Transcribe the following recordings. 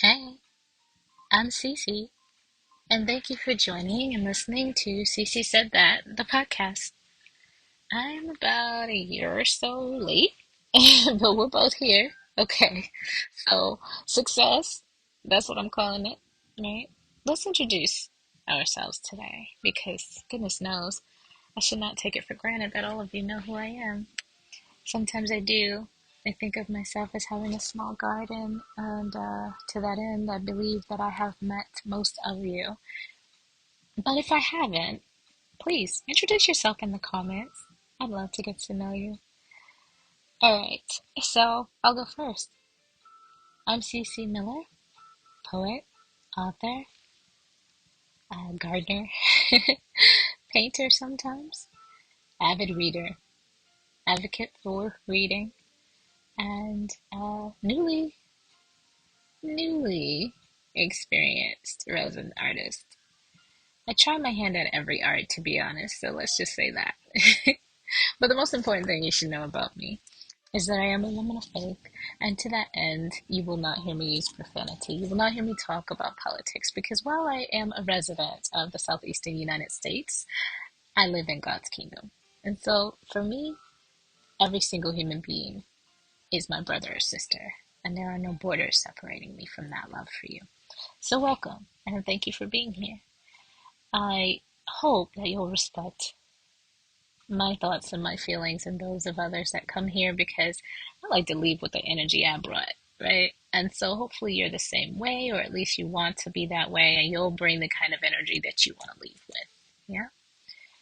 Hey, I'm Cece, and thank you for joining and listening to Cece Said That, the podcast. I'm about a year or so late, but we're both here. Okay, so success, that's what I'm calling it, right? Let's introduce ourselves today because goodness knows I should not take it for granted that all of you know who I am. Sometimes I do. I think of myself as having a small garden, and to that end, I believe that I have met most of you. But if I haven't, please introduce yourself in the comments. I'd love to get to know you. Alright, so I'll go first. I'm Cece Miller, poet, author, gardener, painter sometimes, avid reader, advocate for reading, and newly experienced resin artist. I try my hand at every art, to be honest, so let's just say that. But the most important thing you should know about me is that I am a woman of faith, and to that end, you will not hear me use profanity. You will not hear me talk about politics, because while I am a resident of the southeastern United States, I live in God's kingdom. And so, for me, every single human being is my brother or sister, and there are no borders separating me from that love for you. So, welcome, and thank you for being here. I hope that you'll respect my thoughts and my feelings and those of others that come here because I like to leave with the energy I brought, right? And so hopefully you're the same way, or at least you want to be that way, and you'll bring the kind of energy that you want to leave with. Yeah.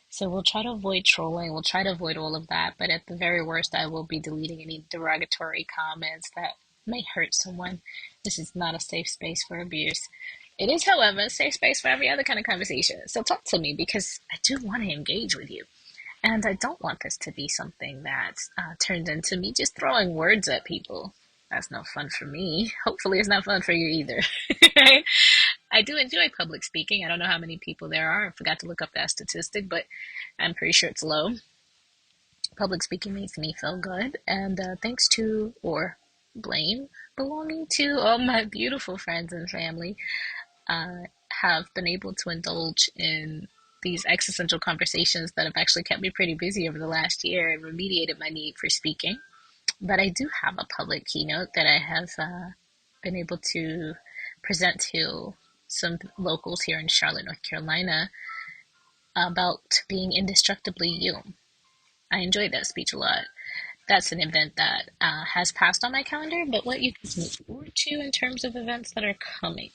So we'll try to avoid trolling, we'll try to avoid all of that, but at the very worst, I will be deleting any derogatory comments that may hurt someone. This is not a safe space for abuse. It is, however, a safe space for every other kind of conversation. So talk to me because I do want to engage with you. And I don't want this to be something that turned into me just throwing words at people. That's no fun for me. Hopefully, it's not fun for you either. Right? I do enjoy public speaking. I don't know how many people there are. I forgot to look up that statistic, but I'm pretty sure it's low. Public speaking makes me feel good. And thanks to, or blame, belonging to all my beautiful friends and family, uh, have been able to indulge in these existential conversations that have actually kept me pretty busy over the last year and remediated my need for speaking. But I do have a public keynote that I have been able to present to some locals here in Charlotte, North Carolina, about being indestructibly you. I enjoyed that speech a lot. That's an event that has passed on my calendar, but what you can look forward to in terms of events that are coming.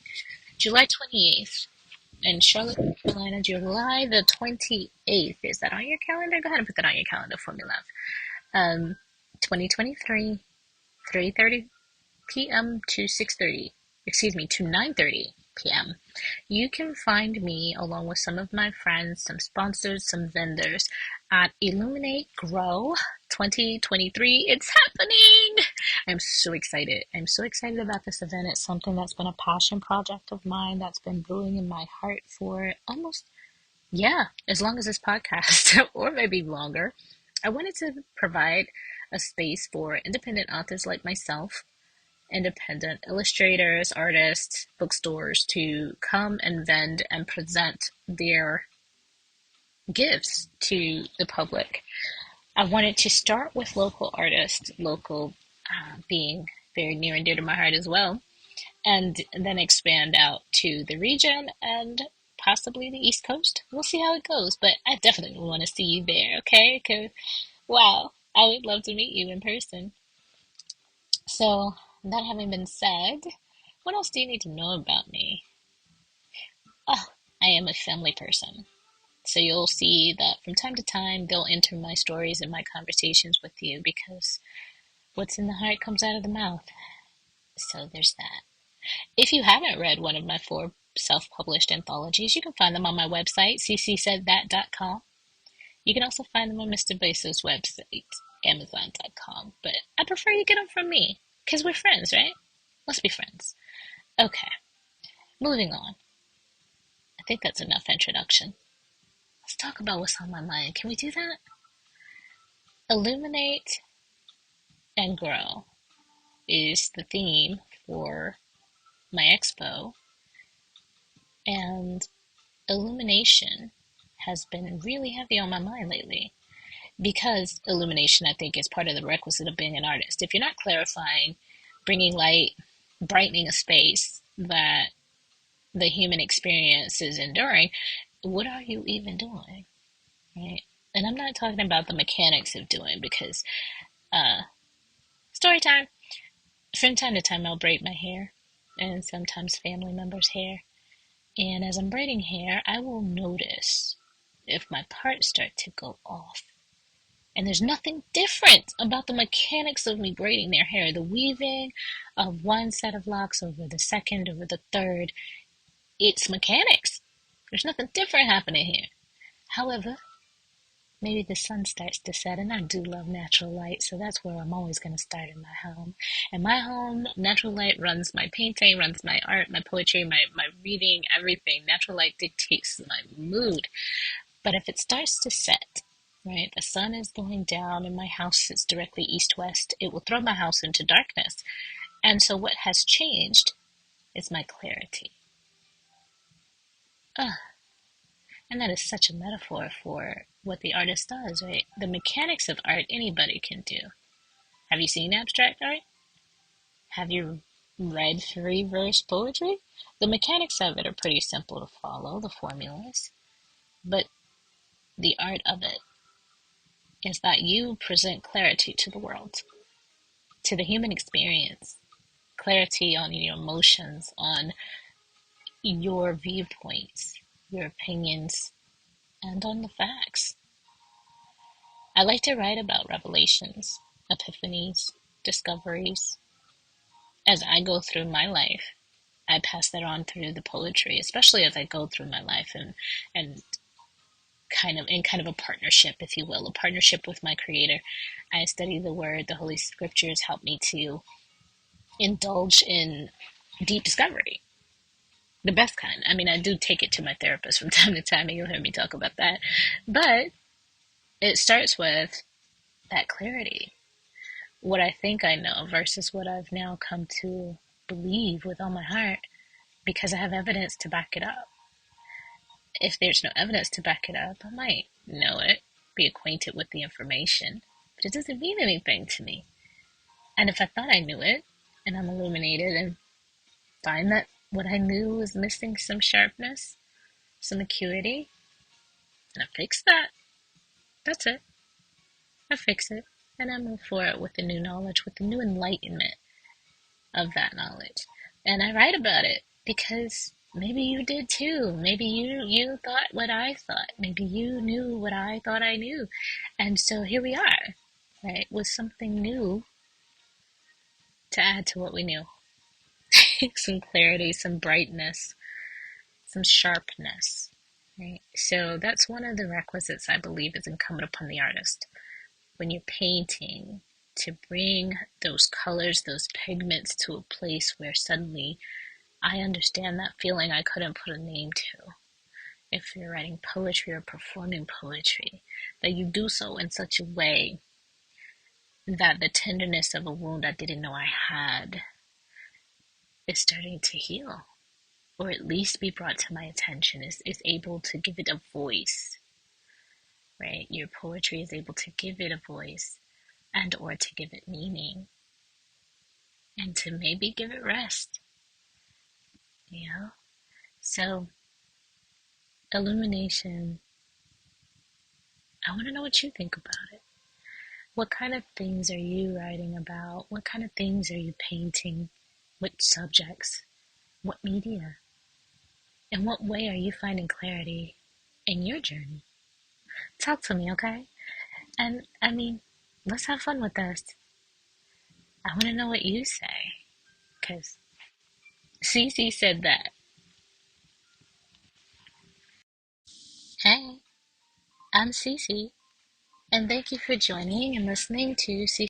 July 28th, in Charlotte, North Carolina, July the 28th. Is that on your calendar? Go ahead and put that on your calendar for me, love. 2023, 3:30 p.m. to 6:30, excuse me, to 9:30 p.m. You can find me along with some of my friends, some sponsors, some vendors at Illuminate Grow 2023. It's happening! I'm so excited. I'm so excited about this event. It's something that's been a passion project of mine that's been brewing in my heart for almost, yeah, as long as this podcast, or maybe longer. I wanted to provide a space for independent authors like myself, independent illustrators, artists, bookstores to come and vend and present their gifts to the public. I wanted to start with local artists, local being very near and dear to my heart as well, and then expand out to the region and possibly the East Coast. We'll see how it goes, but I definitely want to see you there, okay? Because, wow, I would love to meet you in person. So, that having been said, what else do you need to know about me? Oh, I am a family person. So you'll see that from time to time they'll enter my stories and my conversations with you because what's in the heart comes out of the mouth. So there's that. If you haven't read one of my four self-published anthologies, you can find them on my website, ccsaidthat.com. You can also find them on Mr. Bezos' website, amazon.com. But I prefer you get them from me because we're friends, right? Let's be friends. Okay, moving on. I think that's enough introduction. Let's talk about what's on my mind. Can we do that? Illuminate and grow is the theme for my expo, and illumination has been really heavy on my mind lately. Because illumination, I think, is part of the requisite of being an artist. If you're not clarifying, bringing light, brightening a space that the human experience is enduring, what are you even doing, right? And I'm not talking about the mechanics of doing, because uh, story time. From time to time, I'll braid my hair, and sometimes family members' hair. And as I'm braiding hair, I will notice if my parts start to go off. And there's nothing different about the mechanics of me braiding their hair. The weaving of one set of locks over the second, over the third, it's mechanics. There's nothing different happening here. However, maybe the sun starts to set, and I do love natural light, so that's where I'm always going to start in my home. In my home, natural light runs my painting, runs my art, my poetry, my reading, everything. Natural light dictates my mood. But if it starts to set, right, the sun is going down and my house sits directly east-west, it will throw my house into darkness. And so what has changed is my clarity. Ugh. And that is such a metaphor for what the artist does, right? The mechanics of art anybody can do. Have you seen abstract art? Have you read free verse poetry? The mechanics of it are pretty simple to follow, the formulas. But the art of it is that you present clarity to the world, to the human experience, clarity on your emotions, on your viewpoints, your opinions, and on the facts. I like to write about revelations, epiphanies, discoveries. As I go through my life, I pass that on through the poetry, especially as I go through my life and kind of a partnership, if you will, a partnership with my creator. I study the word, the Holy Scriptures help me to indulge in deep discovery. The best kind. I mean, I do take it to my therapist from time to time, and you'll hear me talk about that. But it starts with that clarity. What I think I know versus what I've now come to believe with all my heart, because I have evidence to back it up. If there's no evidence to back it up, I might know it, be acquainted with the information, but it doesn't mean anything to me. And if I thought I knew it, and I'm illuminated and find that what I knew was missing some sharpness, some acuity, and I fix that. That's it. I fix it. And I move forward with the new knowledge, with the new enlightenment of that knowledge. And I write about it because maybe you did too. Maybe you thought what I thought. Maybe you knew what I thought I knew. And so here we are, right, with something new to add to what we knew. Some clarity, some brightness, some sharpness. Right? So that's one of the requisites I believe is incumbent upon the artist when you're painting, to bring those colors, those pigments to a place where suddenly I understand that feeling I couldn't put a name to. If you're writing poetry or performing poetry, that you do so in such a way that the tenderness of a wound I didn't know I had is starting to heal, or at least be brought to my attention, is able to give it a voice, right? Your poetry is able to give it a voice and or to give it meaning and to maybe give it rest, you know? So illumination, I want to know what you think about it. What kind of things are you writing about? What kind of things are you painting? What subjects? What media? In what way are you finding clarity in your journey? Talk to me, okay? And I mean, let's have fun with this. I want to know what you say, because Cece said that. Hey, I'm Cece, and thank you for joining and listening to Cece.